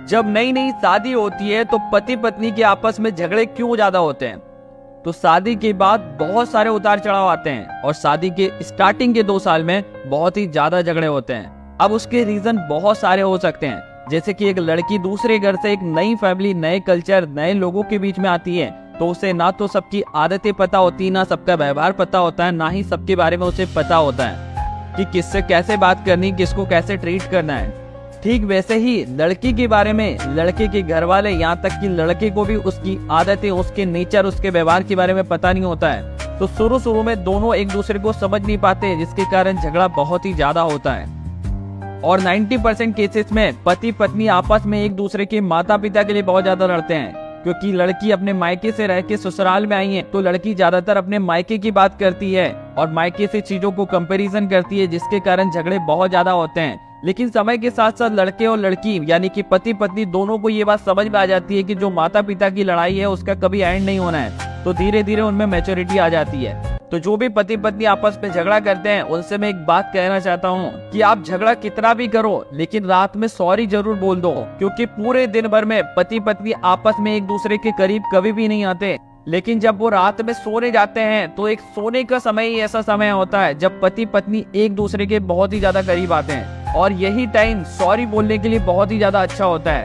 जब नई नई शादी होती है तो पति पत्नी के आपस में झगड़े क्यों ज्यादा होते हैं? तो शादी के बाद बहुत सारे उतार चढ़ाव आते हैं और शादी के स्टार्टिंग के 2 साल में बहुत ही ज्यादा झगड़े होते हैं। अब उसके रीजन बहुत सारे हो सकते हैं, जैसे कि एक लड़की दूसरे घर से एक नई फैमिली, नए कल्चर, नए लोगों के बीच में आती है तो उसे ना तो सबकी आदतें पता होती, ना सबका व्यवहार पता होता है, ना ही सबके बारे में उसे पता होता है कि किससे कैसे बात करनी, किसको कैसे ट्रीट करना है। ठीक वैसे ही लड़की के बारे में लड़के के घर वाले, यहाँ तक कि लड़के को भी उसकी आदतें, उसके नेचर, उसके व्यवहार के बारे में पता नहीं होता है। तो शुरू में दोनों एक दूसरे को समझ नहीं पाते, जिसके कारण झगड़ा बहुत ही ज्यादा होता है। और 90% केसेस में पति पत्नी आपस में एक दूसरे के माता पिता के लिए बहुत ज्यादा लड़ते हैं, क्योंकि लड़की अपने मायके से रह के ससुराल में आई है तो लड़की ज्यादातर अपने मायके की बात करती है और मायके से चीजों को कंपैरिजन करती है, जिसके कारण झगड़े बहुत ज्यादा होते हैं। लेकिन समय के साथ साथ लड़के और लड़की यानी कि पति पत्नी दोनों को ये बात समझ में आ जाती है कि जो माता पिता की लड़ाई है उसका कभी एंड नहीं होना है, तो धीरे धीरे उनमें मैच्योरिटी आ जाती है। तो जो भी पति पत्नी आपस में झगड़ा करते हैं उनसे मैं एक बात कहना चाहता हूँ कि आप झगड़ा कितना भी करो लेकिन रात में सॉरी जरूर बोल दो, क्योंकि पूरे दिन भर में पति पत्नी आपस में एक दूसरे के करीब कभी भी नहीं आते, लेकिन जब वो रात में सोने जाते हैं तो एक सोने का समय ही ऐसा समय होता है जब पति पत्नी एक दूसरे के बहुत ही ज्यादा करीब आते हैं और यही टाइम सॉरी बोलने के लिए बहुत ही ज्यादा अच्छा होता है।